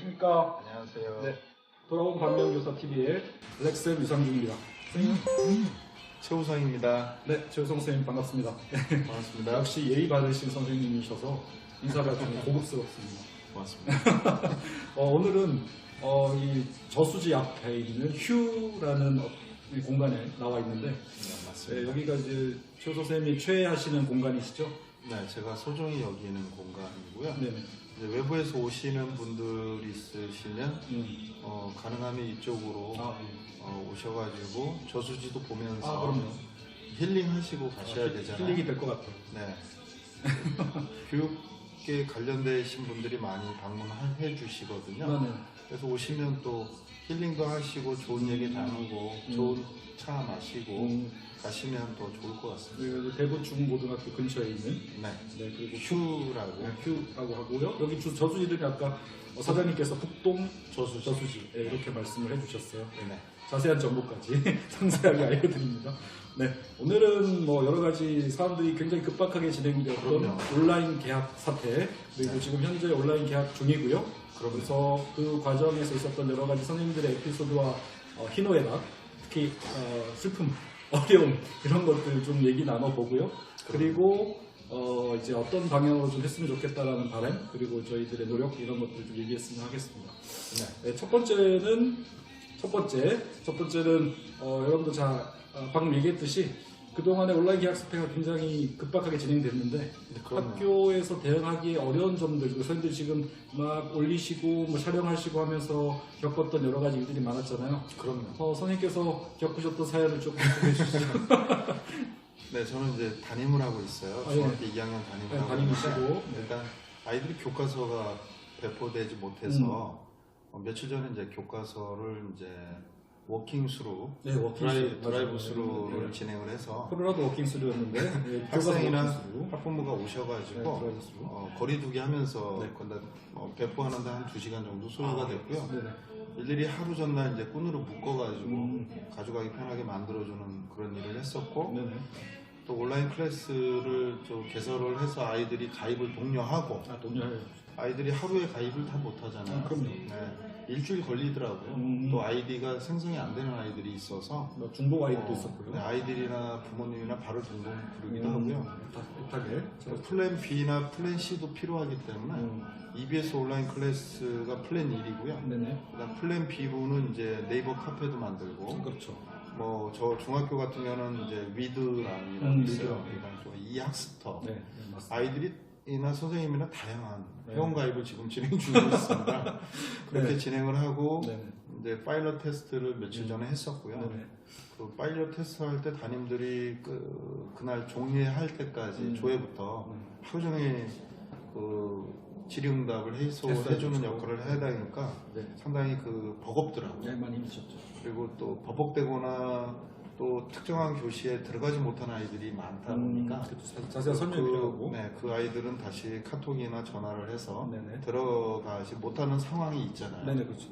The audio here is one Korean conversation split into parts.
안녕하십니까. 안녕하세요. 네, 돌아온 반면교사TV의 블랙쌤 유상중입니다. 최우성입니다. 네, 최우성 선생님 반갑습니다. 반갑습니다. 역시 예의 바르신 선생님이셔서 인사가 좀 고급스럽습니다. 고맙습니다. 오늘은 이 저수지 앞에 있는 휴라는 이 공간에 나와 있는데 네, 맞습니다. 여기가 이제 최 선생님이 최애하시는 공간이시죠? 네, 제가 소중히 여기는 공간이고요. 네. 이제 외부에서 오시는 분들이 있으시면 가능하면 이쪽으로 오셔가지고 저수지도 보면서 그럼요. 힐링하시고 가셔야 되잖아요. 힐링이 될 것 같아요. 네. 교육에 관련되신 분들이 많이 방문해 주시거든요. 네. 그래서 오시면 또 힐링도 하시고 좋은 얘기 나누고 좋은 차 마시고 가시면 더 좋을 것 같습니다. 그리고 대구 중고등학교 근처에 있는 네. 그리고 휴라고. 휴라고 하고요. 여기 저수 이름이 아까 사장님께서 북동 저수지 이렇게 말씀을 해주셨어요. 네. 자세한 정보까지 상세하게 알려드립니다. 네, 오늘은 뭐 여러 가지 사람들이 굉장히 급박하게 진행되었던 그럼요. 온라인 개학 사태 그리고 지금 현재 온라인 개학 중이고요. 그래서 그 과정에서 있었던 여러 가지 선생님들의 에피소드와 희노애락, 특히 슬픔, 어려움 이런 것들 좀 얘기 나눠보고요. 그리고 이제 어떤 방향으로 좀 했으면 좋겠다라는 바람 그리고 저희들의 노력 이런 것들 좀 얘기했으면 하겠습니다. 네, 첫 번째는 여러분들 방금 얘기했듯이 그동안에 온라인 계약 사태가 굉장히 급박하게 진행됐는데 학교에서 대응하기 어려운 점들, 선생님들이 지금 막 올리시고 뭐 촬영하시고 하면서 겪었던 여러 가지 일들이 많았잖아요. 그럼요. 선생님께서 겪으셨던 사연을 조금 소개해 주시죠. 네, 저는 이제 담임을 하고 있어요. 예. 중학교 2학년 담임을 하고 담임이시고. 있는데 일단 아이들이 교과서가 배포되지 못해서 며칠 전에 이제 교과서를 이제 워킹스루, 드라이브 스루를 진행을 해서 코로나도 워킹스루였는데 학생이나 학부모가 오셔가지고 거리두기 하면서 네. 배포하는데 한 2시간 정도 소요가 됐고요. 네네. 일일이 하루 전날 이제 끈으로 묶어가지고 가져가기 편하게 만들어주는 그런 일을 했었고 네네. 또 온라인 클래스를 좀 개설을 해서 아이들이 가입을 독려하고 독려해요. 아이들이 하루에 가입을 다 못하잖아요. 그럼요. 네. 일주일 걸리더라고요. 또 아이디가 생성이 안 되는 아이들이 있어서 중복 아이들도 있었고요. 네, 아이들이나 부모님이나 발을 동동 부르기도 하고요. 비슷하게. 플랜 B나 플랜 C도 필요하기 때문에 EBS 온라인 클래스가 플랜 1이고요. 네네. 그다음 플랜 B부는 이제 네이버 카페도 만들고 그렇죠. 뭐 저 중학교 같은 경우는 이제 위드랑이라고 있어요. 이런 또 이학습터. 네, 맞습니다. 아이들이나 선생님이나 다양한 네. 회원 가입을 지금 진행 중이고 있습니다. 그렇게 네. 진행을 하고 네네. 이제 파일럿 테스트를 며칠 전에 했었고요. 네네. 그 파일럿 테스트 할 때 담임들이 그날 종례할 때까지 조회부터 하루 종일 질의응답을 해주는 그렇죠. 역할을 해야 되니까 네. 상당히 버겁더라고요. 네, 많이 힘드셨죠. 그리고 또 버벅대거나 또 특정한 교시에 들어가지 못한 아이들이 많다 보니까 자세한 설명이 필요하고. 그 아이들은 다시 카톡이나 전화를 해서 네네. 들어가지 못하는 상황이 있잖아요. 네네, 그렇죠.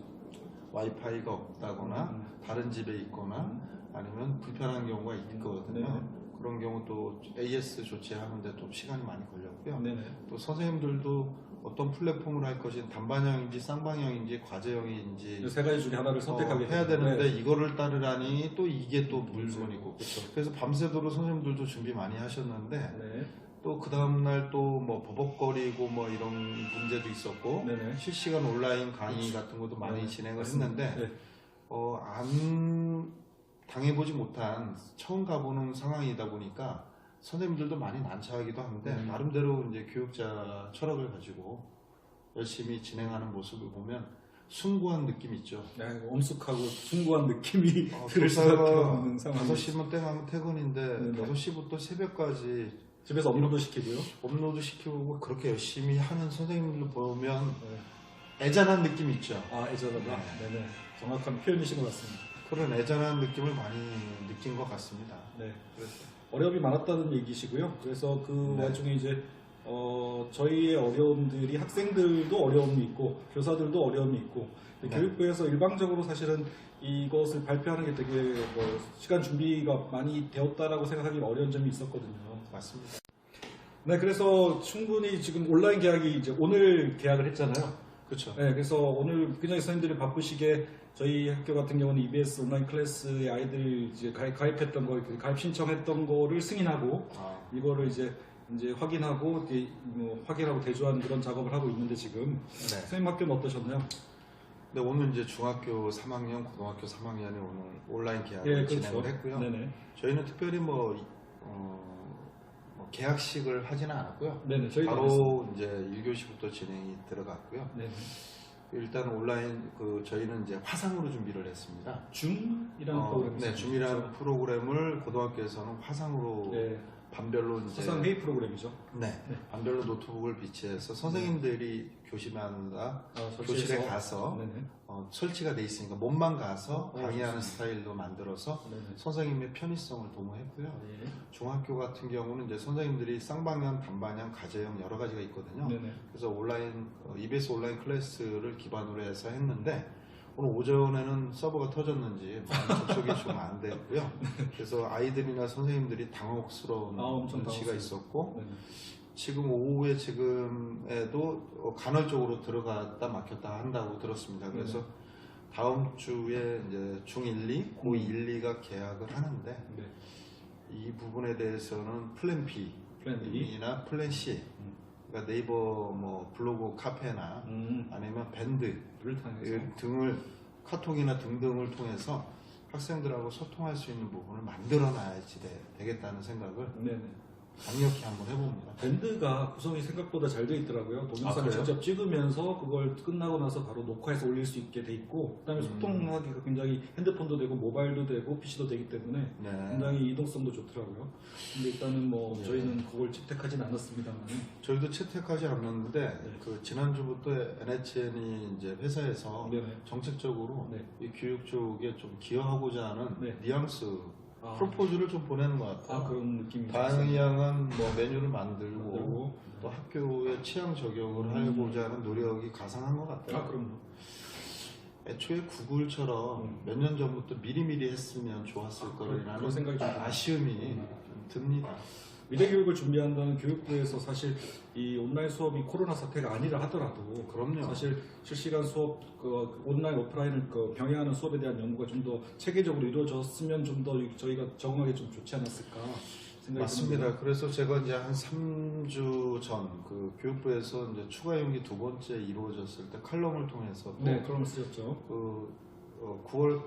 와이파이가 없다거나 다른 집에 있거나 아니면 불편한 경우가 있거든요. 네네. 그런 경우 또 AS 조치하는데 또 시간이 많이 걸렸고요. 네네. 또 선생님들도 어떤 플랫폼을 할 것인지 단반형인지 쌍방형인지 과제형인지 이 세 가지 중에 하나를 선택하게 해야 되는데 네. 이거를 따르라니 또 이게 또 물건이고 그렇죠. 그래서 밤새도록 선생님들도 준비 많이 하셨는데 네. 또 그 다음날 또 뭐 버벅거리고 뭐 이런 문제도 있었고 네네. 실시간 온라인 강의 같은 것도 많이 진행을 했는데 네. 안 당해보지 못한 처음 가보는 상황이다 보니까 선생님들도 많이 난처하기도 하는데 나름대로 이제 교육자 철학을 가지고 열심히 진행하는 모습을 보면 숭고한 느낌이 있죠. 네, 엄숙하고 숭고한 느낌이 들을 교사가 수밖에 없는 상황. 5시면 땡하면 퇴근인데 네네. 5시부터 새벽까지 집에서 업로드 시키고요. 업로드 시키고 그렇게 열심히 하는 선생님들 보면 네. 애잔한 느낌이 있죠. 애절하다. 네네. 정확한 표현이신 것 같습니다. 그런 애잔한 느낌을 많이 느낀 것 같습니다. 네. 그래서 어려움이 많았다는 얘기시고요. 그래서 그 네. 와중에 이제 저희의 어려움들이 학생들도 어려움이 있고 교사들도 어려움이 있고 네. 교육부에서 일방적으로 사실은 이것을 발표하는 게 되게 시간 준비가 많이 되었다라고 생각하기 어려운 점이 있었거든요. 맞습니다. 네, 그래서 충분히 지금 온라인 계약이 이제 오늘 계약을 했잖아요. 그렇죠. 네, 그래서 오늘 굉장히 선생님들이 바쁘시게 저희 학교 같은 경우는 EBS 온라인 클래스에 아이들 이제 가입했던 거, 가입 신청했던 거를 승인하고 이거를 이제 확인하고 확인하고 대조하는 그런 작업을 하고 있는데 지금 네. 선생님 학교는 어떠셨나요? 네, 오늘 이제 중학교 3학년, 고등학교 3학년이 오늘 온라인 계약을 예, 진행을 했고요. 네네. 저희는 특별히 뭐 계약식을 하지는 않았고요. 네네. 저희도 바로 이제 1교시부터 진행이 들어갔고요. 네네. 일단 온라인 저희는 이제 화상으로 준비를 했습니다. 줌이라는 프로그램이 네, 있었죠. 줌이라는 프로그램을 고등학교에서는 화상으로 네. 반별로 이제 화상 회의 프로그램이죠. 네, 반별로 노트북을 비치해서 선생님들이 교실마다 교실에 가서 네네. 설치가 돼 있으니까 몸만 가서 네, 강의하는 좋습니다. 스타일로 만들어서 네네. 선생님의 편의성을 도모했고요. 예. 중학교 같은 경우는 이제 선생님들이 쌍방향, 단방향, 과제형 여러 가지가 있거든요. 네네. 그래서 온라인 EBS 온라인 클래스를 기반으로 해서 했는데 오늘 오전에는 서버가 터졌는지 많이 접속이 좀 안 됐고요. 그래서 아이들이나 선생님들이 당혹스러운 엄청 눈치가 당황스러워요. 있었고 네네. 지금 오후에 지금에도 간헐적으로 들어갔다 막혔다 한다고 들었습니다. 그래서 다음 주에 이제 중1, 2, 고2, 1, 2가 계약을 하는데 네. 이 부분에 대해서는 플랜 B 플랜 B. 이나 플랜 C 그러니까 네이버 뭐 블로그 카페나 아니면 밴드 를 통해서 등을 카톡이나 등등을 통해서 학생들하고 소통할 수 있는 부분을 만들어놔야지 되겠다는 생각을 네네. 강력히 한번 해봅니다. 밴드가 구성이 생각보다 잘 돼 있더라고요. 동영상을 그래요? 직접 찍으면서 그걸 끝나고 나서 바로 녹화해서 올릴 수 있게 돼 있고, 그다음에 소통하기가 굉장히 핸드폰도 되고 모바일도 되고 PC도 되기 때문에 네. 굉장히 이동성도 좋더라고요. 근데 일단은 뭐 네. 저희는 그걸 채택하진 않았습니다만. 저희도 채택하지 않았는데 네. 그 지난주부터 NHN이 이제 회사에서 네네. 정책적으로 네. 이 교육 쪽에 좀 기여하고자 하는 네. 뉘앙스 아. 프로포즈를 좀 보내는 것 같아요. 그런 느낌이 다양한 뭐 메뉴를 만들고 만들고. 또 학교의 취향 적용을 하고자 하는 노력이 가상한 것 같아요. 그럼요. 애초에 구글처럼 몇 년 전부터 미리미리 했으면 좋았을 거라는 그런 생각이 좀 아쉬움이 좀 듭니다. 미래 교육을 준비한다는 교육부에서 사실 이 온라인 수업이 코로나 사태가 아니라 하더라도 그럼요. 사실 실시간 수업 온라인 오프라인을 병행하는 수업에 대한 연구가 좀 더 체계적으로 이루어졌으면 좀 더 저희가 적응하기 좀 좋지 않았을까 생각이 맞습니다. 듭니다. 그래서 제가 이제 한 3주 전 그 교육부에서 이제 추가 연기 두 번째 이루어졌을 때 칼럼을 통해서 네, 그런 걸 쓰셨죠. 9월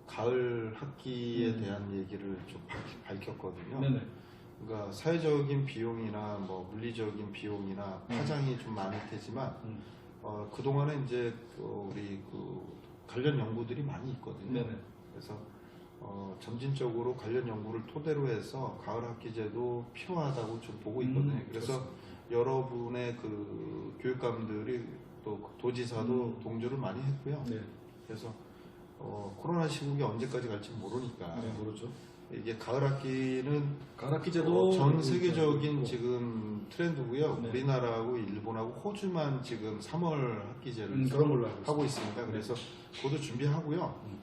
가을 학기에 대한 얘기를 좀 밝혔거든요. 네네. 그러니까 사회적인 비용이나 뭐 물리적인 비용이나 파장이 좀 많을 테지만 그 동안에 이제 우리 관련 연구들이 많이 있거든요. 네네. 그래서 점진적으로 관련 연구를 토대로 해서 가을 학기제도 필요하다고 좀 보고 있거든요. 그래서 여러분의 그 교육감들이 또 도지사도 동조를 많이 했고요. 네. 그래서 코로나 시국이 언제까지 갈지 모르니까 네, 모르죠. 이게 가을 학기는 가을 학기제도 전 세계적인 지금 트렌드고요. 네. 우리나라하고 일본하고 호주만 지금 3월 학기제를 그런 걸로 알고 하고 있습니다. 그래서 그것도 준비하고요.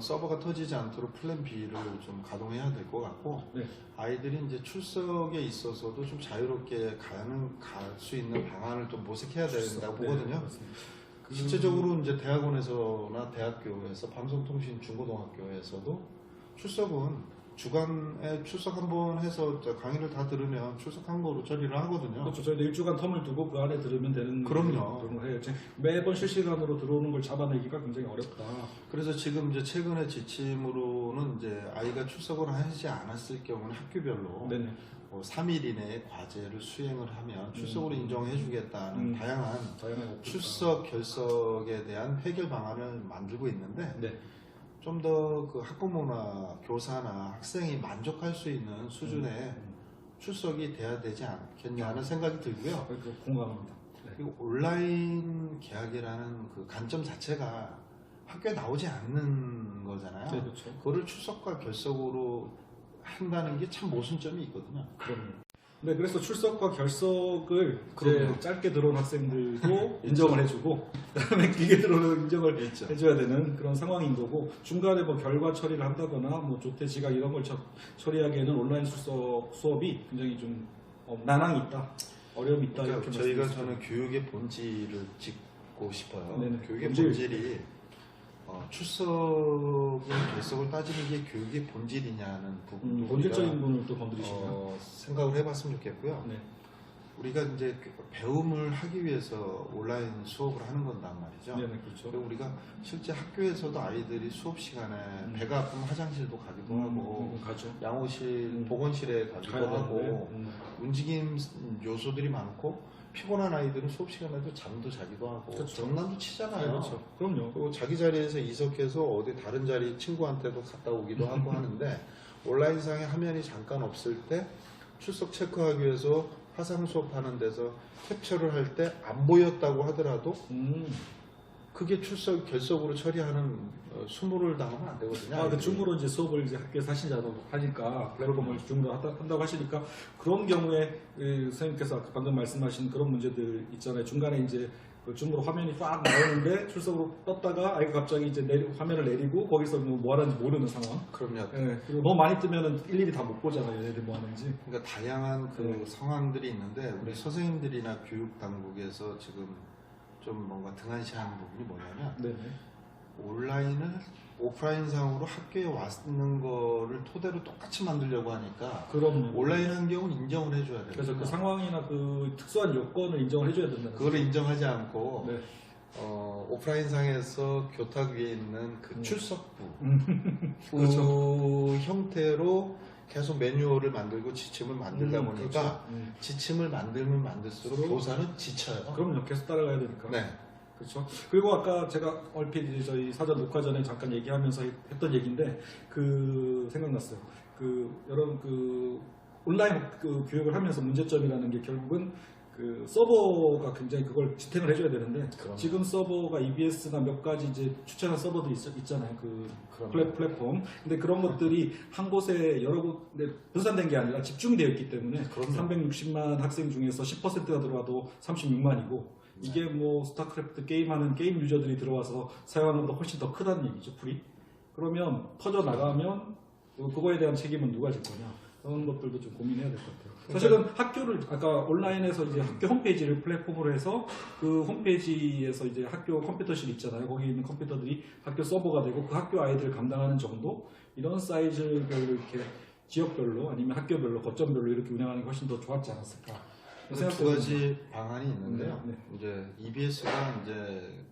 서버가 터지지 않도록 플랜 B를 좀 가동해야 될 것 같고 네. 아이들이 이제 출석에 있어서도 좀 자유롭게 갈 수 있는 방안을 좀 모색해야 된다고 네, 보거든요. 맞습니다. 실제적으로 이제 대학원에서나 대학교에서 방송통신 중고등학교에서도 출석은 주간에 출석 한번 해서 강의를 다 들으면 출석한 거로 처리를 하거든요. 그렇죠. 저희도 일주간 텀을 두고 그 안에 들으면 되는 그럼요. 그런 걸 해요. 매번 실시간으로 들어오는 걸 잡아내기가 굉장히 어렵다. 그래서 지금 이제 최근의 지침으로는 이제 아이가 출석을 하지 않았을 경우는 학교별로 네네. 3일 이내에 과제를 수행을 하면 출석으로 인정해주겠다는 다양한 다양한 출석 결석에 대한 해결 방안을 만들고 있는데 네. 좀 더 그 학부모나 교사나 학생이 만족할 수 있는 수준의 출석이 돼야 되지 않겠냐는 생각이 들고요. 공감합니다. 네. 그리고 온라인 계약이라는 그 관점 자체가 학교에 나오지 않는 거잖아요. 네, 그렇죠. 그거를 출석과 결석으로 한다는 게 참 모순점이 있거든요. 그럼요. 네, 그래서 출석과 결석을 그럼요. 이제 짧게 들어온 학생들도 인정을 해주고, 그다음에 길게 들어오는 인정을 있죠. 해줘야 되는 그런 상황인 거고, 중간에 뭐 결과 처리를 한다거나, 뭐 조퇴 지각 이런 걸 처리하기에는 온라인 출석 수업이 굉장히 좀 난항이 있다, 어려움이 있다 그러니까 이렇게 저희가 말씀드리죠. 저는 교육의 본질을 묻고 싶어요. 네네. 교육의 본질. 본질이 출석의 결석을 따지는 게 교육의 본질이냐는 부분도 본질적인 우리가, 부분을 또 건드리시네요. 생각을 해봤으면 좋겠고요. 네. 우리가 이제 배움을 하기 위해서 온라인 수업을 하는 건단 말이죠. 네네, 그렇죠. 그리고 우리가 실제 학교에서도 아이들이 수업 시간에 배가 아프면 화장실도 가기도 하고 가죠. 양호실, 보건실에 가기도 가야 하고 되는데, 움직임 요소들이 많고 피곤한 아이들은 수업 시간에도 잠도 자기도 하고 그렇죠. 장난도 치잖아요. 네, 그렇죠. 그럼요. 그리고 자기 자리에서 이석해서 어디 다른 자리 친구한테도 갔다 오기도 하고 하는데 온라인상의 화면이 잠깐 없을 때 출석 체크하기 위해서 화상 수업하는 데서 캡처를 할 때 안 보였다고 하더라도 그게 출석 결석으로 처리하는 수모를 당하면 안 되거든요. 그 줌으로 이제 수업을 이제 학교에서 하신다고 하니까 플랫폼을 줌으로 한다고 하시니까 그런 경우에 선생님께서 아까 방금 말씀하신 그런 문제들 있잖아요. 중간에 이제 그 줌으로 화면이 쫙 나오는데 출석으로 떴다가 아이가 갑자기 이제 화면을 내리고 거기서 뭐 하는지 모르는 상황. 그럼요. 네, 그리고 너무 많이 뜨면은 일일이 다 못 보잖아요. 얘네들 뭐 하는지. 그러니까 다양한 그 상황들이 있는데 우리 선생님들이나 교육 당국에서 지금 좀 뭔가 등한시하는 부분이 뭐냐면 네네. 온라인을 오프라인상으로 학교에 왔는 거를 토대로 똑같이 만들려고 하니까 그럼 온라인 환경은 인정을 해줘야 돼요. 그래서 그 상황이나 그 특수한 요건을 인정을 해줘야 된다는 그거를 인정하지 않고 네. 오프라인상에서 교탁 위에 있는 그 출석부 그렇죠. 그 형태로 계속 매뉴얼을 만들고 지침을 만들다 보니까 그렇죠. 지침을 만들면 만들수록 교사는 지쳐요. 그럼요. 계속 따라가야 되니까. 네. 그렇죠. 그리고 아까 제가 얼핏 이제 저희 사전 녹화 전에 잠깐 얘기하면서 했던 얘기인데 그 생각났어요. 그 여러분 그 온라인 그 교육을 하면서 문제점이라는 게 결국은 그 서버가 굉장히 그걸 지탱을 해줘야 되는데 그럼요. 지금 서버가 EBS나 몇 가지 이제 추천한 서버들이 있잖아요. 그 플랫폼. 근데 그런 것들이 한 곳에 여러 곳에 분산된 게 아니라 집중이 되어 있기 때문에 그럼요. 360만 학생 중에서 10%가 들어와도 36만이고 이게 뭐 스타크래프트 게임하는 게임 유저들이 들어와서 사용하는 것보다 훨씬 더 크다는 얘기죠. 풀이. 그러면 터져 나가면 그거에 대한 책임은 누가 질 거냐. 그런 것들도 좀 고민해야 될 것 같아요. 사실은 학교를 아까 온라인에서 이제 학교 홈페이지를 플랫폼으로 해서 그 홈페이지에서 이제 학교 컴퓨터실 있잖아요. 거기 있는 컴퓨터들이 학교 서버가 되고 그 학교 아이들을 감당하는 정도 이런 사이즈별로 이렇게 지역별로 아니면 학교별로 거점별로 이렇게 운영하는 게 훨씬 더 좋았지 않았을까. 두 가지 방안이 있는데요. 네. 이제 EBS가 이제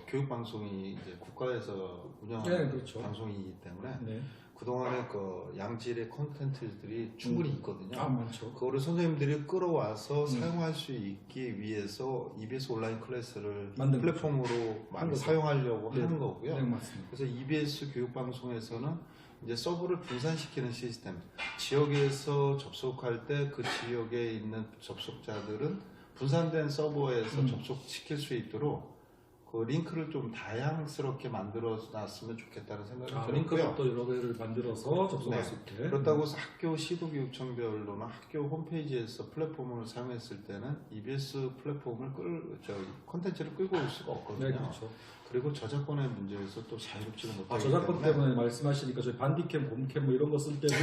교육 방송이 이제 국가에서 운영하는 네, 그렇죠. 방송이기 때문에 네. 그동안의 그 양질의 콘텐츠들이 충분히 있거든요. 많죠. 그거를 선생님들이 끌어와서 사용할 수 있기 위해서 EBS 온라인 클래스를 만든 플랫폼으로 많이 거죠. 사용하려고 네. 하는 거고요. 네, 맞습니다. 그래서 EBS 교육 방송에서는 이제 서버를 분산시키는 시스템, 지역에서 접속할 때 그 지역에 있는 접속자들은 분산된 서버에서 접속시킬 수 있도록 그 링크를 좀 다양스럽게 만들어 놨으면 좋겠다는 생각이 들고요. 링크를 또 여러 개를 만들어서 접속할 수 있게. 그렇다고 해서 학교 시도교육청별로나 학교 홈페이지에서 플랫폼을 사용했을 때는 EBS 플랫폼을 콘텐츠를 끌고 올 수가 없거든요. 네, 그렇죠. 그리고 저작권의 문제에서 또 자유롭지가 못하기 저작권 때문에 말씀하시니까 저희 반디캠, 봄캠 뭐 이런 거 쓸 때도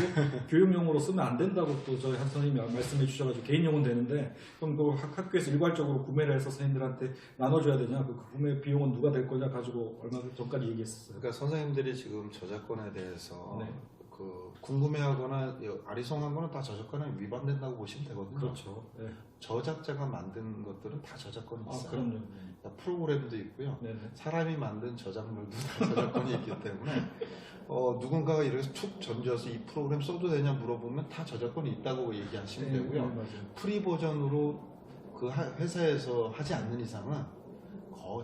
교육용으로 쓰면 안 된다고 또 저희 한 선생님이 말씀해 주셔가지고 개인용은 되는데 그럼 그 학교에서 일괄적으로 구매를 해서 선생님들한테 나눠줘야 되냐? 그 구매 비용은 누가 될 거냐 가지고 얼마 전까지 얘기했었어요. 그러니까 선생님들이 지금 저작권에 대해서 네. 그 궁금해하거나 아리송한 거는 다 저작권에 위반된다고 보시면 되거든요. 그렇죠. 네. 저작자가 만든 것들은 다 저작권이 있어요. 그럼요. 그러니까 프로그램도 있고요. 네네. 사람이 만든 저작물도 다 저작권이 있기 때문에 누군가가 이렇게 툭 던져서 이 프로그램 써도 되냐 물어보면 다 저작권이 있다고 얘기하시면 되고요. 맞아요. 프리 버전으로 그 회사에서 하지 않는 이상은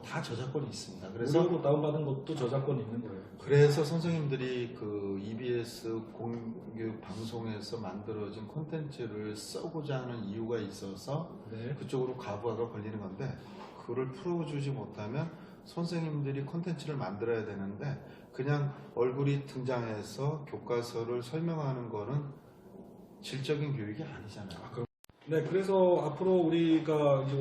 다 저작권이 있습니다. 그래서 무료로 다운받은 것도 저작권이 있는 거예요. 그래서 선생님들이 그 EBS 공교육 방송에서 만들어진 콘텐츠를 써고자 하는 이유가 있어서 네. 그쪽으로 가부화가 걸리는 건데 그걸 풀어주지 못하면 선생님들이 콘텐츠를 만들어야 되는데 그냥 얼굴이 등장해서 교과서를 설명하는 거는 질적인 교육이 아니잖아요. 네, 그래서 앞으로 우리가 이제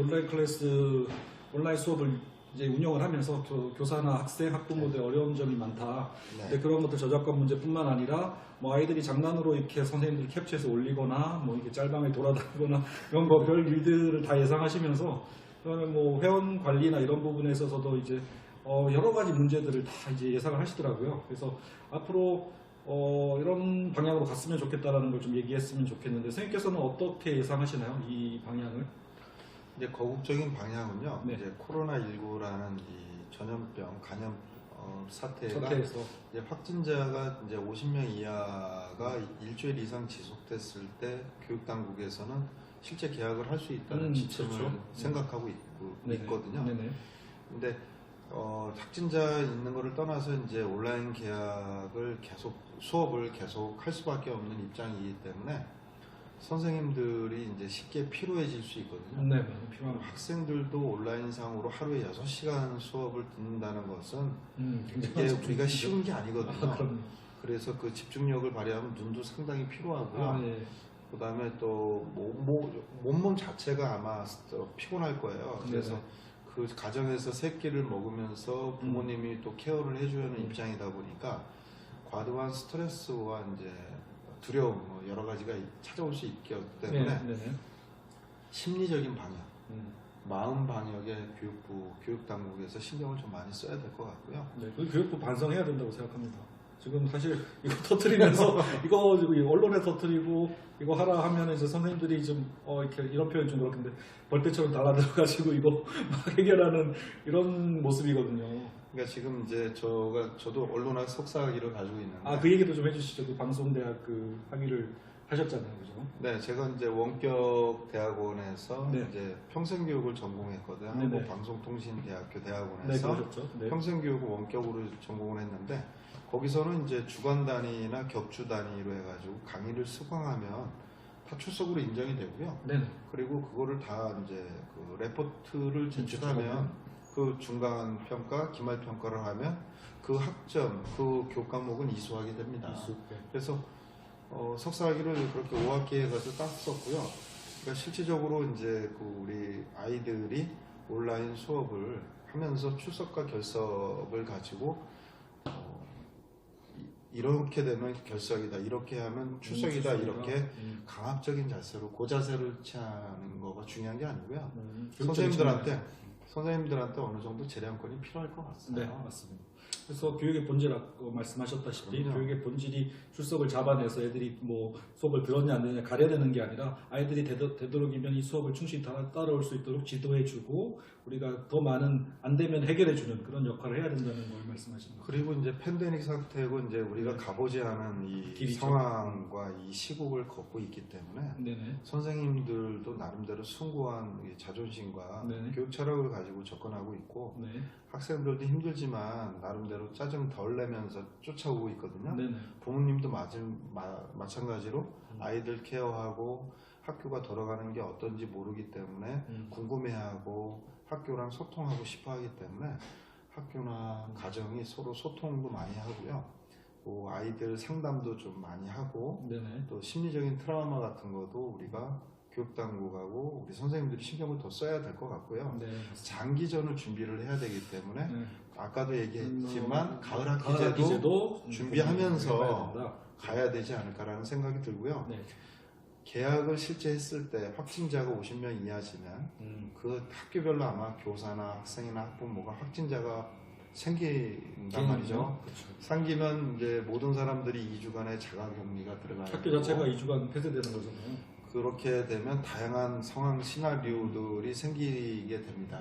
온라인 수업을 이제 운영을 하면서 교사나 학생, 학부모들 어려운 점이 많다. 네. 근데 그런 것들 저작권 문제뿐만 아니라 뭐 아이들이 장난으로 이렇게 선생님들이 캡처해서 올리거나 뭐 이렇게 짤방에 돌아다니거나 이런 거 별 일들을 다 예상하시면서 그다음에 뭐 회원 관리나 이런 부분에 있어서도 이제 여러 가지 문제들을 다 이제 예상을 하시더라고요. 그래서 앞으로 이런 방향으로 갔으면 좋겠다라는 걸 좀 얘기했으면 좋겠는데 선생님께서는 어떻게 예상하시나요? 이 방향을? 이제 거국적인 방향은요. 네. 이제 코로나19라는 이 전염병 감염 사태가 사태에서 이제 확진자가 이제 50명 이하가 일주일 이상 지속됐을 때 교육 당국에서는 실제 개학을 할 수 있다는 지침을 그렇죠. 생각하고 네네. 있거든요. 네네. 근데 확진자 있는 거를 떠나서 이제 온라인 개학을 계속 수업을 계속 할 수밖에 없는 입장이기 때문에 선생님들이 이제 쉽게 피로해질 수 있거든요. 네, 많이 필요한 학생들도 온라인상으로 하루에 6시간 수업을 듣는다는 것은 굉장히 이게 우리가 쉬운 게 아니거든요. 그럼요. 그래서 그 집중력을 발휘하면 눈도 상당히 필요하고요. 네. 그 다음에 또 몸 자체가 아마 피곤할 거예요. 그래서 네네. 그 가정에서 새끼를 먹으면서 부모님이 또 케어를 해줘야 하는 입장이다 보니까 과도한 스트레스와 이제 두려움 뭐 여러 가지가 찾아올 수 있기 때문에 네. 심리적인 방역, 음. 마음 방역에 교육부, 교육당국에서 신경을 좀 많이 써야 될 것 같고요. 네, 그 교육부 반성해야 된다고 생각합니다. 지금 사실 이거 터트리면서 이거 지금 언론에 터트리고 이거 하라 하면 이제 선생님들이 좀 이렇게 이런 표현 좀 그렇던데 벌떼처럼 달아들어가지고 이거 막 해결하는 이런 모습이거든요. 그러니까 지금 이제 저도 언론학 석사학위를 가지고 있는데 그 얘기도 좀 해주시죠. 그 방송대학 그 학위를 하셨잖아요, 그죠? 네, 제가 이제 원격 대학원에서 네. 이제 평생교육을 전공했거든요. 네네. 한국방송통신대학교 네, 대학원에서 그러셨죠. 네. 평생교육을 원격으로 전공을 했는데 거기서는 이제 주간 단위나 격주 단위로 해가지고 강의를 수강하면 다 출석으로 인정이 되고요. 네. 그리고 그거를 다 이제 그 레포트를 제출하면 그 중간 평가, 기말 평가를 하면 그 학점, 그 교육 과목은 이수하게 됩니다. 네. 그래서 석사학위를 그렇게 5학기에 가서 땄었고요. 그러니까 실질적으로 이제 그 우리 아이들이 온라인 수업을 하면서 출석과 결석을 가지고 이렇게 되면 결석이다, 이렇게 하면 출석이다, 이렇게 강압적인 자세로 고자세를 취하는 거가 중요한 게 아니고요. 선생님들한테 어느 정도 재량권이 필요할 것 같습니다. 네, 맞습니다. 그래서 교육의 본질이라고 말씀하셨다시피 그럼요. 교육의 본질이 출석을 잡아내서 애들이 뭐 수업을 들었냐 안 들었냐 가려내는 게 아니라 아이들이 되도록이면 이 수업을 충실히 따라올 수 있도록 지도해주고 우리가 더 많은 안 되면 해결해주는 그런 역할을 해야 된다는 걸 말씀하시는 거죠. 그리고 이제 팬데믹 사태고 이제 우리가 가보지 않은 이 길이죠. 상황과 이 시국을 걷고 있기 때문에 네네. 선생님들도 나름대로 숭고한 이 자존심과 네네. 교육 철학을 가지고 접근하고 있고 네. 학생들도 힘들지만 나름대로 짜증 덜 내면서 쫓아오고 있거든요. 네네. 부모님도 마찬가지로 아이들 케어하고 학교가 돌아가는 게 어떤지 모르기 때문에 궁금해하고 학교랑 소통하고 싶어 하기 때문에 학교나 가정이 서로 소통도 많이 하고요. 또 아이들 상담도 좀 많이 하고 네네. 또 심리적인 트라우마 같은 것도 우리가 교육당국하고 우리 선생님들이 신경을 더 써야 될 것 같고요. 네. 장기전을 준비를 해야 되기 때문에 네. 아까도 얘기했지만 가을 학기제도 학기제도 준비하면서 해봐야 된다. 가야 되지 않을까라는 생각이 들고요. 네. 계약을 실제 했을 때 확진자가 50명 이하시면 그 학교별로 아마 교사나 학생이나 학부모가 확진자가 생긴단 말이죠. 그렇죠. 생기면 이제 모든 사람들이 2주간의 자가격리가 들어가요. 학교 자체가 2주간 폐쇄되는 거잖아요. 그렇게 되면 다양한 상황 시나리오들이 생기게 됩니다.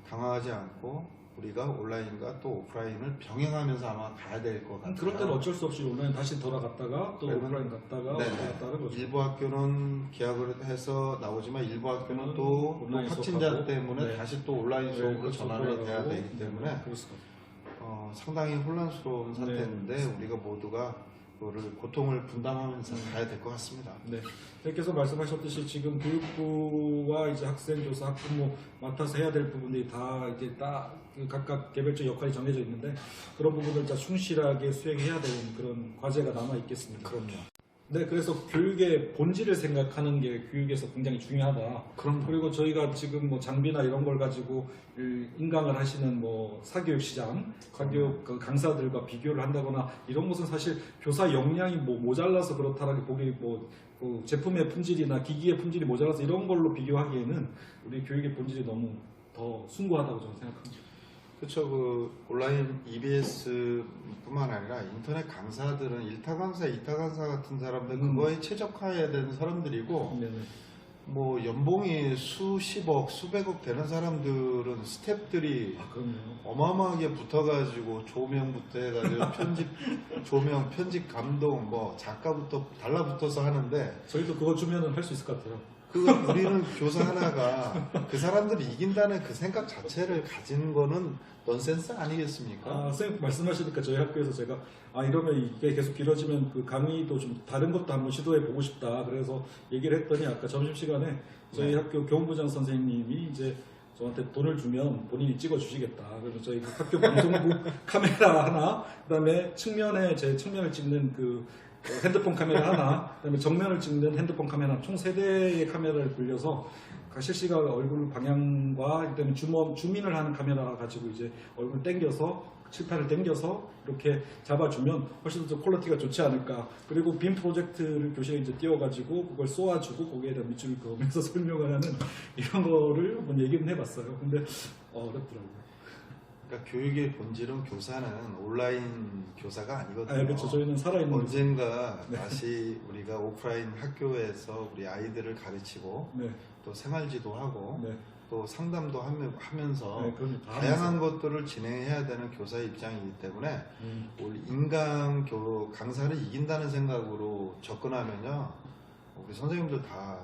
당황하지 않고 우리가 온라인과 또 오프라인을 병행하면서 아마 가야 될 것 같아요. 그럴 때는 어쩔 수 없이 온라인 다시 돌아갔다가 또 그러면- 오프라인 갔다가 네네. 왔다 갔다 하는 거죠. 일부 학교는 계약을 해서 나오지만 일부 학교는 또 온라인 확진자 수업하고, 때문에 네. 다시 또 온라인 수업으로 그렇죠. 전환이 돼야 돌아가고. 되기 때문에 그럴 수가 없어요. 상당히 혼란스러운 사태인데 우리가 모두가 그거를 고통을 분담하면서 가야 될 것 같습니다. 네. 선생님께서 말씀하셨듯이 지금 교육부와 이제 학생, 교사, 학부모 맡아서 해야 될 부분들이 다 이제 그 각각 개별적 역할이 정해져 있는데 그런 부분을 다 충실하게 수행해야 되는 그런 과제가 남아 있겠습니다. 그럼요. 네, 그래서 교육의 본질을 생각하는 게 교육에서 굉장히 중요하다. 그럼요. 그리고 저희가 지금 뭐 장비나 이런 걸 가지고 인강을 하시는 뭐 사교육 시장, 사교육 그 강사들과 비교를 한다거나 이런 것은 사실 교사 역량이 뭐 모자라서 그렇다라고 보기 그 제품의 품질이나 기기의 품질이 모자라서 이런 걸로 비교하기에는 우리 교육의 본질이 너무 더 숭고하다고 저는 생각합니다. 그렇죠. 그 온라인 EBS뿐만 아니라 인터넷 강사들은 1타 강사, 2타 강사 같은 사람들 그거에 최적화해야 되는 사람들이고 네네. 뭐 연봉이 수십억, 수백억 되는 사람들은 스태프들이 아, 그럼요. 어마어마하게 붙어가지고 조명부터 해가지고 조명, 편집 감독, 뭐 작가부터 달라붙어서 하는데 저희도 그거 주면은 할 수 있을 것 같아요. 우리는 교사 하나가 그 사람들이 이긴다는 그 생각 자체를 가진 거는 넌센스 아니겠습니까? 아, 선생님 말씀하시니까 저희 학교에서 제가 이러면 이게 계속 길어지면 그 강의도 좀 다른 것도 한번 시도해 보고 싶다. 그래서 얘기를 했더니 아까 점심시간에 저희 학교 교훈부장 선생님이 이제 저한테 돈을 주면 본인이 찍어 주시겠다. 그래서 저희 그 학교 방송국 카메라 하나, 그다음에 측면에 제 측면을 찍는 그 핸드폰 카메라 하나, 그다음에 정면을 찍는 핸드폰 카메라 총 3대의 카메라를 빌려서 실시간 얼굴 방향과 그다음에 줌인을 하는 카메라 가지고 이제 얼굴 당겨서 칠판을 당겨서 이렇게 잡아주면 훨씬 더 퀄리티가 좋지 않을까. 그리고 빔 프로젝트를 교실에 이제 띄워가지고 그걸 쏘아주고 거기에 대한 밑줄을 그으면서 설명을 하는 이런 거를 한번 얘기는 해봤어요. 근데 어렵더라고요. 그러니까 교육의 본질은 교사는 온라인 교사가 아니거든요. 그렇죠. 저희는 살아있는 언젠가 다시 우리가 오프라인 학교에서 우리 아이들을 가르치고 네. 또 생활지도 하고 네. 또 상담도 하면서 네, 그럼요. 다 다양한 것들을 진행해야 되는 교사의 입장이기 때문에 우리 인간 강사를 이긴다는 생각으로 접근하면요 우리 선생님들 다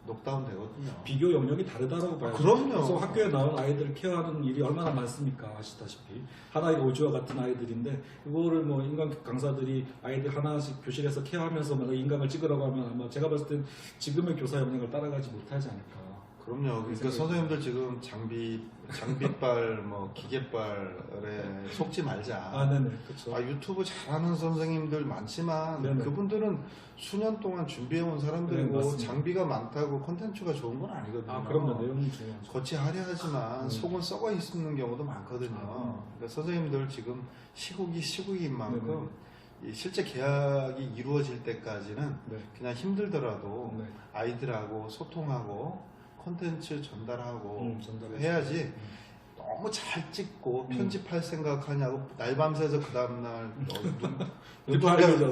녹다운 되거든요. 비교 영역이 다르다고 봐요. 그럼요. 그래서 학교에 나온 아이들을 케어하는 일이 얼마나 많습니까? 아시다시피 하나의 오즈와 같은 아이들인데 그거를 뭐 인간 강사들이 아이들 하나씩 교실에서 케어하면서 막 인강을 찍으라고 하면 아마 제가 봤을 땐 지금의 교사 역량을 따라가지 못하지 않을까. 그럼요. 그러니까 선생님들 지금 장비빨, 뭐 기계빨에 속지 말자. 네네, 그렇죠. 유튜브 잘하는 선생님들 많지만 네네. 그분들은 수년 동안 준비해온 사람들이고 네, 장비가 많다고 콘텐츠가 좋은 건 아니거든요. 그럼요. 내용이 중요하죠. 겉이 화려하지만 속은 썩어 있는 경우도 많거든요. 그러니까 선생님들 지금 시국인 만큼 이 실제 계약이 이루어질 때까지는 네. 그냥 힘들더라도 네. 아이들하고 소통하고 콘텐츠 전달하고 전달해야죠. 해야지 너무 잘 찍고 편집할 생각하냐고 날밤새서 그 다음날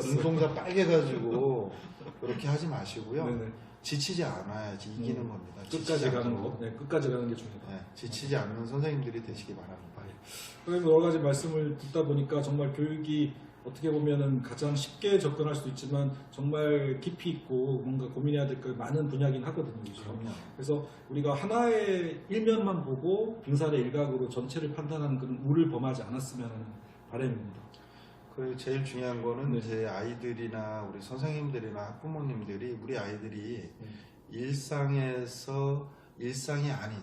눈동자 빨개가지고 그렇게 하지 마시고요. 네네. 지치지 않아야지 이기는 겁니다. 끝까지 가는 거. 네, 끝까지 가는 게 중요해요. 네, 지치지 않는 선생님들이 되시기 바랍니다. 그리고 여러 가지 말씀을 듣다 보니까 정말 교육이 어떻게 보면은 가장 쉽게 접근할 수도 있지만 정말 깊이 있고 뭔가 고민해야 될 거 많은 분야긴 하거든요. 그럼요. 그래서 우리가 하나의 일면만 보고 빙산의 일각으로 전체를 판단하는 그런 우를 범하지 않았으면 하는 바람입니다. 그 제일 중요한 거는 네. 제 아이들이나 우리 선생님들이나 학부모님들이 우리 아이들이 일상에서 일상이 아닌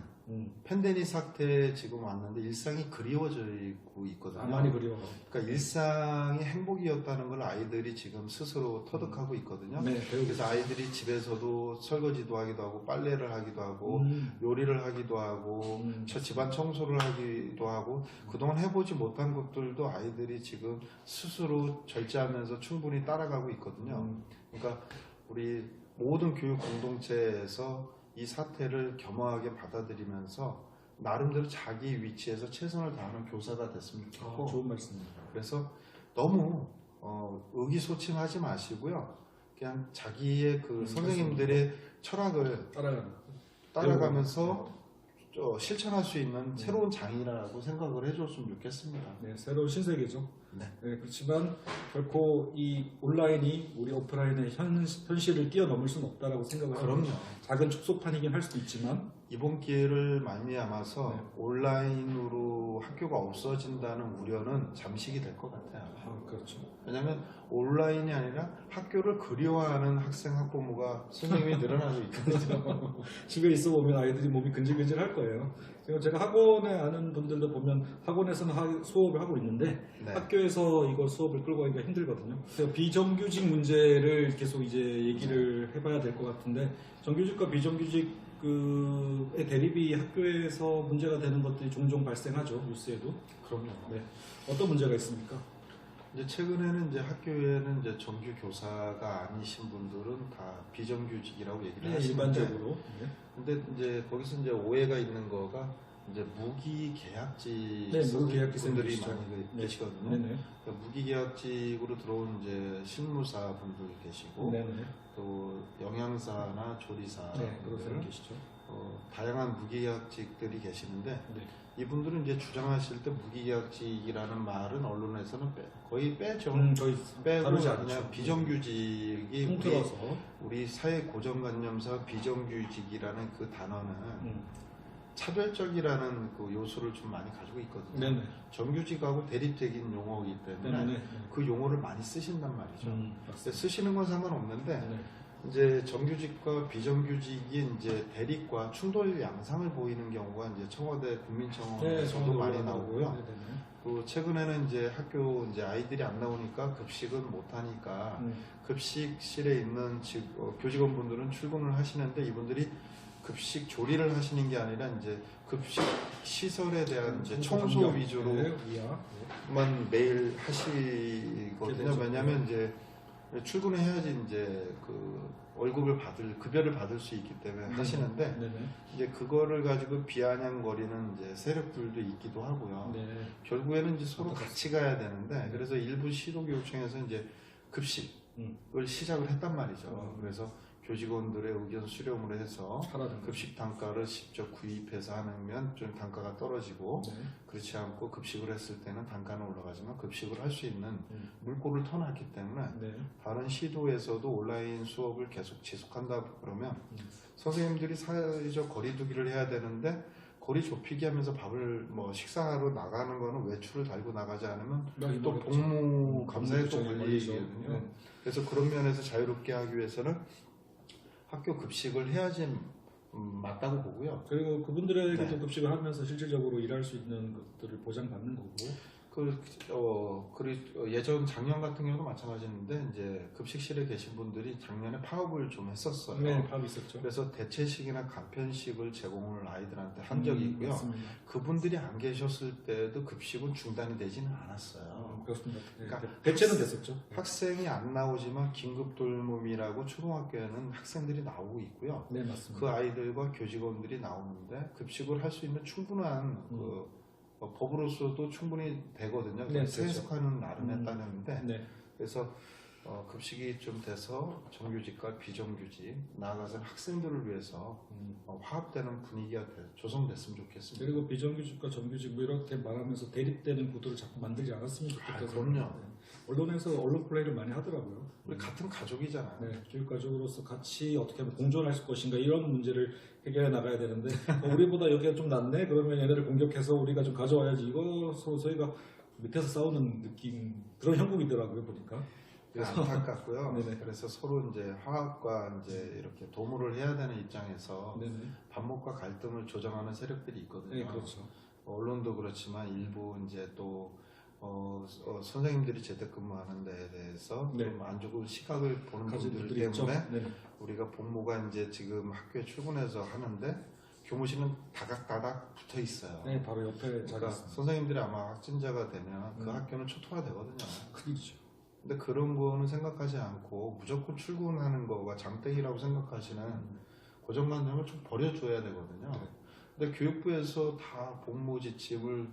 팬데믹 사태에 지금 왔는데 일상이 그리워지고 있거든요. 많이 그리워. 그러니까 일상이 행복이었다는 걸 아이들이 지금 스스로 터득하고 있거든요. 네, 그래서 아이들이 집에서도 설거지도 하기도 하고 빨래를 하기도 하고 요리를 하기도 하고 집안 청소를 하기도 하고 그동안 해보지 못한 것들도 아이들이 지금 스스로 절제하면서 충분히 따라가고 있거든요. 그러니까 우리 모든 교육 공동체에서 이 사태를 겸허하게 받아들이면서 나름대로 자기 위치에서 최선을 다하는 교사가 됐으면 좋겠고 좋은 말씀입니다. 그래서 너무 의기소침하지 마시고요. 그냥 자기의 그 선생님들의 철학을 따라가면서 실천할 수 있는 새로운 장이라고 생각을 해줬으면 좋겠습니다. 네, 새로운 신세계죠. 네. 네, 그렇지만 결코 이 온라인이 우리 오프라인의 현실을 뛰어넘을 수는 없다라고 생각을 그럼요. 합니다. 작은 축소판이긴 할 수도 있지만 이번 기회를 말미암아서 온라인으로 학교가 없어진다는 우려는 잠식이 될 것 같아요. 그렇죠. 왜냐하면 온라인이 아니라 학교를 그리워하는 학생 학부모가 선생님이 늘어나고 있거든요. 집에 있어 보면 아이들이 몸이 근질근질 할 거예요. 지금 제가 학원에 아는 분들도 보면 학원에서는 수업을 하고 있는데 네. 학교에서 이걸 수업을 끌고 가기가 힘들거든요. 그래서 비정규직 문제를 계속 이제 얘기를 해봐야 될 것 같은데 정규직과 비정규직 의 대립이 학교에서 문제가 되는 것들이 종종 발생하죠. 뉴스에도. 그럼요. 네. 어떤 문제가 있습니까? 이제 최근에는 이제 학교에는 이제 정규 교사가 아니신 분들은 다 비정규직이라고 얘기를 하시는데 일반적으로. 네. 근데 이제 거기서 이제 오해가 있는 거가 이제 무기계약직 네, 무기계약직 분들이 계시죠. 많이 네. 계시거든요. 네네. 그러니까 무기계약직으로 들어온 이제 실무사 분들 계시고 네네. 또 영양사나 조리사 네, 분들 그러세요. 계시죠. 다양한 무기계약직들이 계시는데 네. 이분들은 이제 주장하실 때 무기계약직이라는 말은 언론에서는 거의 빼죠. 저희 빼고 다루지 그냥 않죠. 비정규직이 통틀어서. 우리 사회 고정관념상 비정규직이라는 그 단어는 차별적이라는 그 요소를 좀 많이 가지고 있거든요. 네네. 정규직하고 대립적인 용어이기 때문에 네네. 그 용어를 많이 쓰신단 말이죠. 맞습니다. 쓰시는 건 상관없는데 네네. 이제 정규직과 비정규직이 이제 대립과 충돌 양상을 보이는 경우가 이제 청와대 네, 국민청원에서도 많이 나오고요. 네네. 또 최근에는 이제 학교 이제 아이들이 안 나오니까 급식은 못 하니까 급식실에 있는 교직원분들은 출근을 하시는데 이거들이 급식 조리를 하시는 게 아니라 이제 급식 시설에 대한 이제 청소 위주로만 매일 하시거든요. 왜냐하면 이제 출근을 해야지 이제 그 월급을 급여를 받을 수 있기 때문에 하시는데 네네. 이제 그거를 가지고 비아냥거리는 이제 세력들도 있기도 하고요. 네. 결국에는 이제 서로 같이 가야 되는데 그래서 일부 시도교육청에서 이제 급식을 시작을 했단 말이죠. 그래서 교직원들의 의견 수렴을 해서 급식 단가를 직접 구입해서 하면 좀 단가가 떨어지고 네. 그렇지 않고 급식을 했을 때는 단가는 올라가지만 급식을 할 수 있는 물꼬를 터놨기 때문에 네. 다른 시도에서도 온라인 수업을 계속 지속한다 그러면 선생님들이 사회적 거리두기를 해야 되는데 거리 좁히기 하면서 밥을 식사하러 나가는 거는 외출을 달고 나가지 않으면 또 복무 감사에 또 걸리거든요. 네. 그래서 그런 면에서 자유롭게 하기 위해서는 학교 급식을 해야지 맞다고 보고요. 그리고 그분들에게도 급식을 하면서 실질적으로 일할 수 있는 것들을 보장받는 거고. 그리고 예전 작년 같은 경우도 마찬가지인데 이제 급식실에 계신 분들이 작년에 파업을 좀 했었어요. 네, 파업 있었죠. 그래서 대체식이나 간편식을 제공을 아이들한테 한 적이 있고요. 맞습니다. 그분들이 안 계셨을 때도 급식은 중단이 되지는 않았어요. 그렇습니다. 그러니까 대체는 됐었죠. 학생이 안 나오지만 긴급 돌봄이라고 초등학교에는 학생들이 나오고 있고요. 네, 맞습니다. 그 아이들과 교직원들이 나오는데 급식을 할 수 있는 충분한 법으로서도 충분히 되거든요. 네, 해석하는 나름에 따르는데 네. 그래서 급식이 좀 돼서 정규직과 비정규직 나아가서 학생들을 위해서 화합되는 분위기가 조성됐으면 좋겠습니다. 그리고 비정규직과 정규직 이렇게 말하면서 대립되는 구도를 자꾸 만들지 않았으면 좋겠다. 그럼요. 언론에서 언론 플레이를 많이 하더라고요. 우리 같은 가족이잖아요. 네, 교육가족으로서 같이 어떻게 하면 공존할 것인가 이런 문제를 해결해 나가야 되는데 우리보다 여기가 좀 낫네? 그러면 얘네를 공격해서 우리가 좀 가져와야지 이거 서로 저희가 밑에서 싸우는 느낌 그런 형국이더라고요 보니까. 그래서 안타깝고요. 네네. 그래서 서로 이제 화합과 이제 이렇게 도모를 해야 되는 입장에서 네네. 반목과 갈등을 조정하는 세력들이 있거든요. 네, 그렇죠. 언론도 그렇지만 일부 이제 또 선생님들이 재택근무하는 데에 대해서 네. 좀 안 좋은 시각을 보는 가진 분들 분들이 있죠. 때문에 네네. 우리가 복무가 이제 지금 학교에 출근해서 하는데 교무실은 다닥다닥 붙어 있어요. 네, 바로 옆에 자리 그러니까 있습니다. 선생님들이 아마 확진자가 되면 그 학교는 초토화되거든요. 큰일이죠. 근데 그런 거는 생각하지 않고 무조건 출근하는 거가 장땡이라고 생각하시는 고정관념을 좀 버려줘야 되거든요. 네. 근데 교육부에서 다 복무 지침을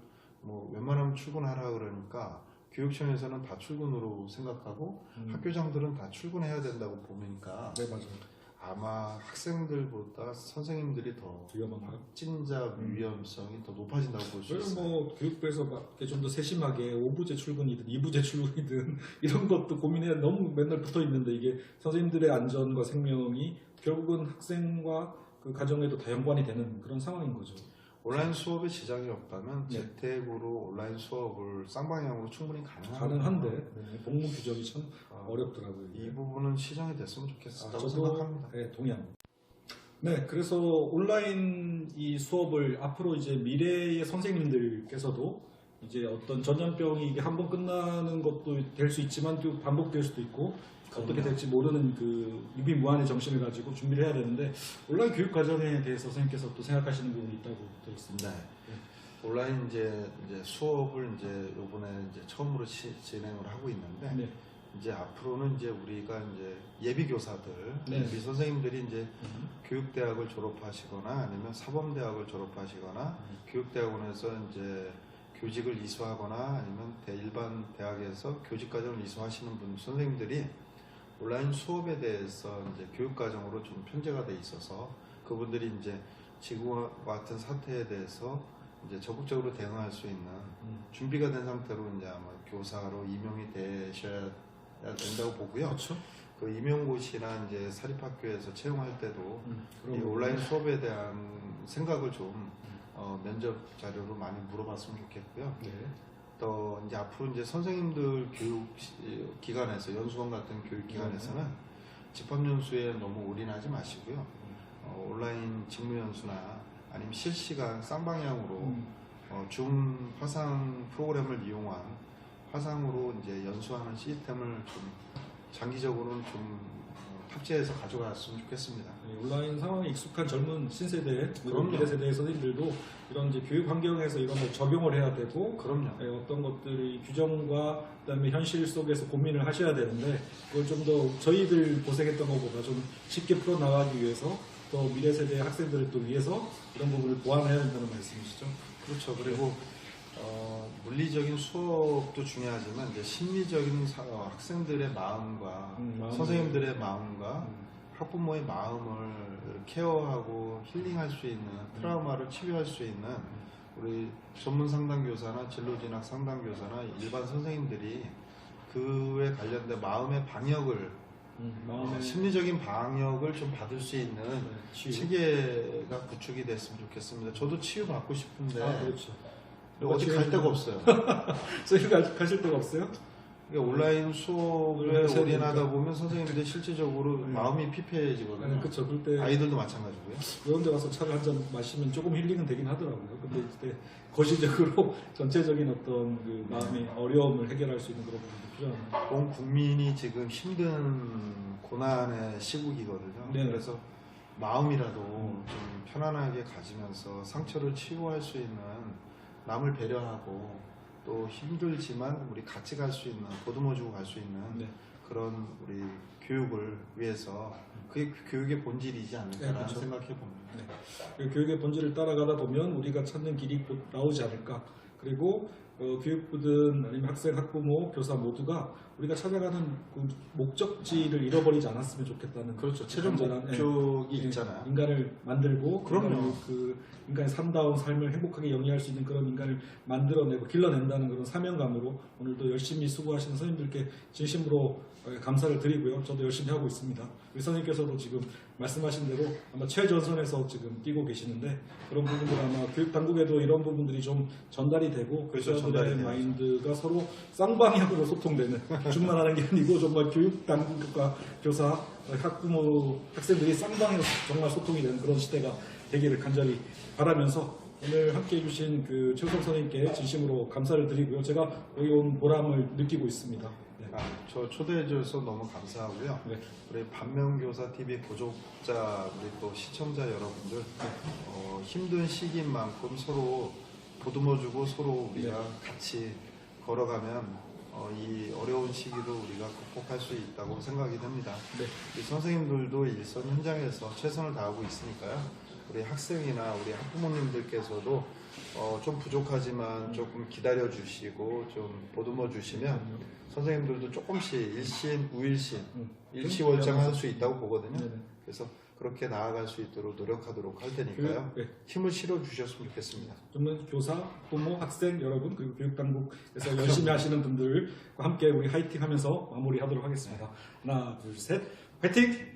웬만하면 출근하라 그러니까 교육청에서는 다 출근으로 생각하고 학교장들은 다 출근해야 된다고 보니까 네, 맞아요. 아마 학생들보다 선생님들이 더 위험한 확진자 위험성이 더 높아진다고 볼 수 그래서 있어요. 교육부에서 좀 더 세심하게 5부제 출근이든 2부제 출근이든 이런 것도 고민해 너무 맨날 붙어 있는데 이게 선생님들의 안전과 생명이 결국은 학생과 그 가정에도 다 연관이 되는 그런 상황인 거죠. 온라인 수업에 지장이 없다면 네. 재택으로 온라인 수업을 쌍방향으로 충분히 가능한데 복무 규정이 참 어렵더라고요. 이 부분은 시정이 됐으면 좋겠다고 저도 생각합니다. 네, 동의합니다. 네, 그래서 온라인 이 수업을 앞으로 이제 미래의 선생님들께서도 이제 어떤 전염병이 이게 한번 끝나는 것도 될 수 있지만 또 반복될 수도 있고 어떻게 될지 모르는 그 유비무한의 정신을 가지고 준비를 해야 되는데 온라인 교육 과정에 대해서 선생님께서 또 생각하시는 부분이 있다고 들었습니다. 네. 온라인 이제 수업을 이제 요번에 이제 처음으로 진행을 하고 있는데 네. 이제 앞으로는 이제 우리가 이제 예비 교사들, 네. 예비 선생님들이 이제 교육대학을 졸업하시거나 아니면 사범대학을 졸업하시거나 교육대학원에서 이제 교직을 이수하거나 아니면 일반 대학에서 교직과정을 이수하시는 분 선생님들이 온라인 수업에 대해서 이제 교육과정으로 좀 편제가 돼 있어서 그분들이 이제 지금과 같은 사태에 대해서 이제 적극적으로 대응할 수 있는 준비가 된 상태로 이제 아마 교사로 임용이 되셔야 된다고 보고요. 그렇죠. 그 임용고시나 이제 사립학교에서 채용할 때도 그런 이 거. 온라인 수업에 대한 생각을 좀 면접 자료로 많이 물어봤으면 좋겠고요. 네. 또 이제 앞으로 이제 선생님들 교육 기관에서 연수원 같은 교육 기관에서는 집합연수에 너무 올인하지 마시고요. 온라인 직무연수나 아니면 실시간 쌍방향으로 줌 화상 프로그램을 이용한 화상으로 이제 연수하는 시스템을 좀 장기적으로는 좀 탑재해서 가져갔으면 좋겠습니다. 네, 온라인 상황에 익숙한 젊은 신세대, 그럼요. 미래 세대의 선생님들도 이런 이제 교육 환경에서 이런 걸 적용을 해야 되고, 그럼요. 네, 어떤 것들이 규정과 그다음에 현실 속에서 고민을 하셔야 되는데 그걸 좀 더 저희들 고생했던 것보다 좀 쉽게 풀어 나가기 위해서 또 미래 세대 학생들을 또 위해서 이런 부분을 보완해야 된다는 말씀이시죠? 그렇죠. 그리고 물리적인 수업도 중요하지만 이제 심리적인 학생들의 마음과 선생님들의 마음과 학부모의 마음을 케어하고 힐링할 수 있는 트라우마를 치료할 수 있는 우리 전문 상담교사나 진로진학 상담교사나 일반 선생님들이 그에 관련된 마음의 방역을 마음의 심리적인 방역을 좀 받을 수 있는 치유. 체계가 구축이 됐으면 좋겠습니다. 저도 치유 받고 싶은데 그렇죠. 어디 갈 데가 없어요. 선생님 가실 데가 없어요? 그러니까 온라인 수업에 온라인 올인하다 보면 선생님들이 실질적으로 마음이 피폐해지거든요. 그렇죠. 그럴 때 아이들도 마찬가지고요. 이런 데 와서 차를 한 잔 마시면 조금 힐링은 되긴 하더라고요. 근데 이제 거시적으로 전체적인 어떤 그 마음의 어려움을 해결할 수 있는 그런 부분도 필요합니다. 온 국민이 지금 힘든 고난의 시국이거든요. 네. 그래서 마음이라도 좀 편안하게 가지면서 상처를 치유할 수 있는 남을 배려하고 또 힘들지만 우리 같이 갈 수 있는 보듬어주고 갈 수 있는 네. 그런 우리 교육을 위해서 그게 교육의 본질이지 않을까라는 그렇죠. 생각해 봅니다. 네. 그 교육의 본질을 따라가다 보면 우리가 찾는 길이 곧 나오지 않을까. 그리고 교육부든 아니면 학생, 학부모, 교사 모두가 우리가 찾아가는 그 목적지를 잃어버리지 않았으면 좋겠다는 그렇죠. 최종 간절한, 목적이 있잖아요. 인간을 만들고 그럼요. 인간의 삶다운 삶을 행복하게 영위할 수 있는 그런 인간을 만들어내고 길러낸다는 그런 사명감으로 오늘도 열심히 수고하시는 선생님들께 진심으로 감사를 드리고요. 저도 열심히 하고 있습니다. 우리 선생님께서도 지금 말씀하신 대로 아마 최전선에서 지금 뛰고 계시는데 그런 부분들 아마 교육 당국에도 이런 부분들이 좀 전달이 되고 그렇죠. 교사들의 전달이 마인드가 서로 쌍방향으로 소통되는 중만 하는 게 아니고 정말 교육 당국과 교사, 학부모, 학생들이 쌍방향으로 정말 소통이 되는 그런 시대가 되기를 간절히 바라면서 오늘 함께 해주신 그 최우석 선생님께 진심으로 감사를 드리고요. 제가 여기 온 보람을 느끼고 있습니다. 네. 저 초대해 주셔서 너무 감사하고요. 네. 우리 반면교사 TV 구독자 우리 또 시청자 여러분들 힘든 시기인 만큼 서로 보듬어주고 서로 우리가 같이 걸어가면 이 어려운 시기도 우리가 극복할 수 있다고 생각이 됩니다. 네. 우리 선생님들도 일선 현장에서 최선을 다하고 있으니까요. 우리 학생이나 우리 학부모님들께서도 좀 부족하지만 조금 기다려 주시고 좀 보듬어 주시면 선생님들도 조금씩 일신, 우일신, 일치월장할 수 있다고 보거든요. 네네. 그래서 그렇게 나아갈 수 있도록 노력하도록 할 테니까요. 네. 힘을 실어 주셨으면 좋겠습니다. 정말 교사, 부모, 학생 여러분 그리고 교육당국에서 열심히 하시는 분들과 함께 우리 화이팅하면서 마무리하도록 하겠습니다. 하나, 둘, 셋, 화이팅!